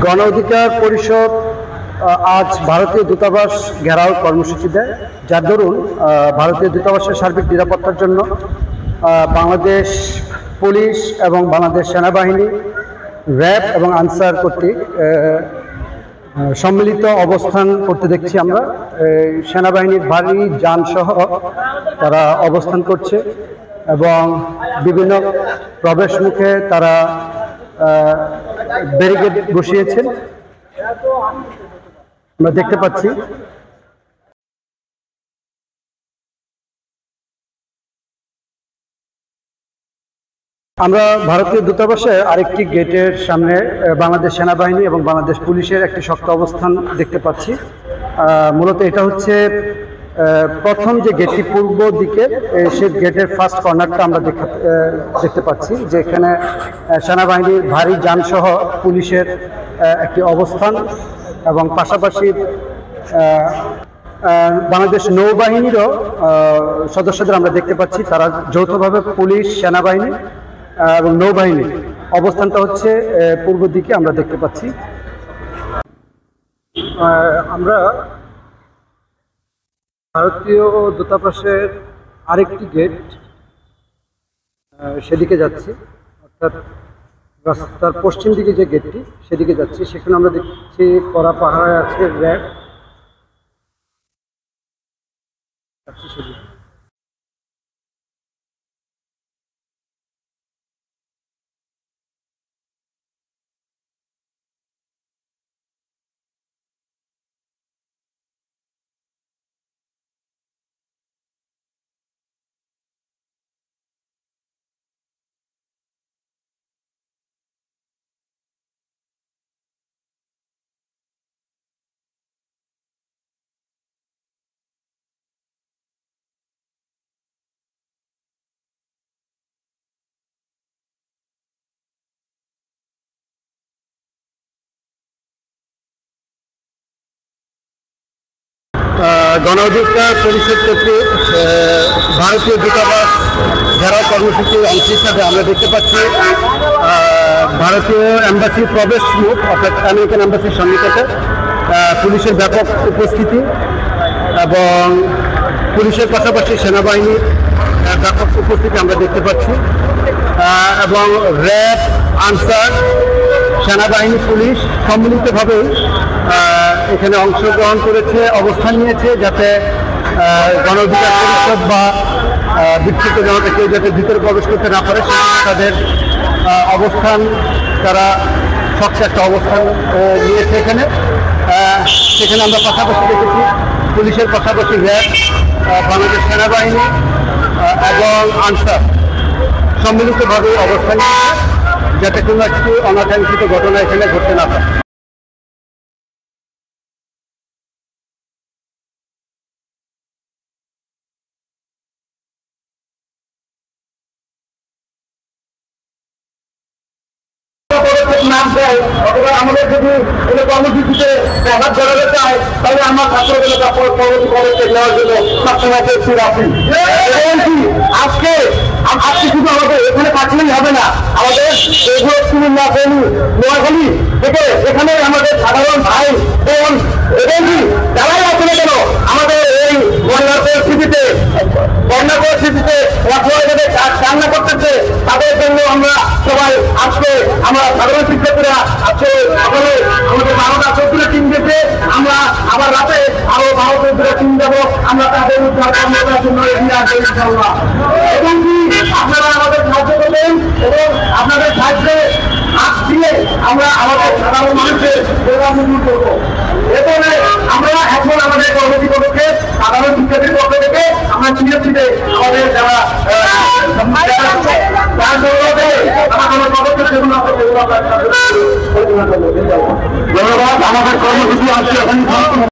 গণ অধিকার পরিষদ আজ ভারতীয় দূতাবাস ঘেরাও কর্মসূচি দেয়, যার দরুন ভারতীয় দূতাবাসের সার্বিক নিরাপত্তার জন্য বাংলাদেশ পুলিশ এবং বাংলাদেশ সেনাবাহিনী, র্যাব এবং আনসার কর্তৃক সম্মিলিত অবস্থান করতে দেখছি আমরা। সেনাবাহিনীর ভারী যানসহ তারা অবস্থান করছে এবং বিভিন্ন প্রবেশ মুখে তারা ব্যারিকেড বসিয়েছেন, আমরা দেখতে পাচ্ছি। আমরা ভারতীয় দূতাবাসে আরেকটি গেটের সামনে বাংলাদেশ সেনাবাহিনী এবং বাংলাদেশ পুলিশের একটি শক্ত অবস্থান দেখতে পাচ্ছি। মূলত এটা হচ্ছে প্রথম যে গেটটি পূর্ব দিকে, সেই গেটের ফার্স্ট কর্নারটা আমরা দেখতে পাচ্ছি, যে এখানে সেনাবাহিনীর ভারী যানসহ পুলিশের একটি অবস্থান এবং পাশাপাশি বাংলাদেশ নৌবাহিনীরও সদস্যদের আমরা দেখতে পাচ্ছি। তারা যৌথভাবে পুলিশ, সেনাবাহিনী এবং নৌবাহিনী অবস্থানটা হচ্ছে পূর্ব দিকে আমরা দেখতে পাচ্ছি। আমরা ভারতীয় দূতাবাসের আরেকটি গেট সেদিকে যাচ্ছি, অর্থাৎ রাস্তার পশ্চিম দিকে যে গেটটি সেদিকে যাচ্ছি। সেখানে আমরা দেখছি কড়া পাহারায় আছে র্যাব। গণ অধিকার পরিষদ কর্তৃক ভারতীয় দূতাবাস ঘেরাও কর্মসূচির অংশ হিসাবে আমরা দেখতে পাচ্ছি ভারতীয় এম্বাসির প্রবেশ মুখ, অর্থাৎ আমেরিকান এম্বাসির সন্নিকটে পুলিশের ব্যাপক উপস্থিতি এবং পুলিশের পাশাপাশি সেনাবাহিনীর ব্যাপক উপস্থিতি আমরা দেখতে পাচ্ছি এবং র্যাব, আনসার, সেনাবাহিনী, পুলিশ সম্মিলিতভাবে এখানে অংশগ্রহণ করেছে, অবস্থান নিয়েছে, যাতে গণ অধিকার পরিষদ বা বিক্ষিপ্ত জনতা কেউ যাতে ভিতরে প্রবেশ করতে না পারে, তাদের অবস্থান, তারা শক্ত একটা অবস্থান নিয়েছে এখানে। সেখানে আমরা পাশাপাশি দেখেছি পুলিশের পাশাপাশি র্যাব, বাংলাদেশ সেনাবাহিনী এবং আনসার সম্মিলিতভাবে অবস্থান নিয়েছে, যাতে কোনো একটি অনাকাঙ্ক্ষিত ঘটনা এখানে ঘটতে না পারে। নাম দেয় অথবা আমাদের যদি কোনো কর্মসূচিতে ব্যাঘাত ঘটাতে চায়, তাহলে আমরা ছাত্রগুলো পরবর্তী পদক্ষেপ নেওয়ার জন্য সবসময় প্রস্তুত আছি। আজকে শুধু আমাদের এখানে থাকলেই হবে না, আমাদের নোয়াখালী থেকে এখানে আমাদের সাধারণ ভাই বোন এবং যারাই আছে না কেন, আমাদের এই বন্যার পরিস্থিতিতে কান্না করতেছে, তাদের জন্য আমরা সবাই আজকে আমরা সাধারণ শিক্ষার্থীরা আজকে সকালে আমাদের 12টা টিম গেছে, আমরা আবার রাতে আরো 12টা টিম যাবো, আমরা তাদের উদ্ধার করার জন্য এগিয়ে আসবো ইনশাআল্লাহ। এবং কি আপনারা আমাদের সাহায্য করবেন এবং আপনাদের সাহায্যে হাত দিয়ে আমরা আমাদের সাধারণ মানুষের সেবা মূল্য করবো। এরপরে আমরা এখন আমাদের কর্মসূচি পদক্ষেপ সাধারণ শিক্ষার্থীর পক্ষ থেকে আমরা চিঠি আমাদের যারা ধন্যবাদ। আমাদের কর্মসূচি আসছে এখন।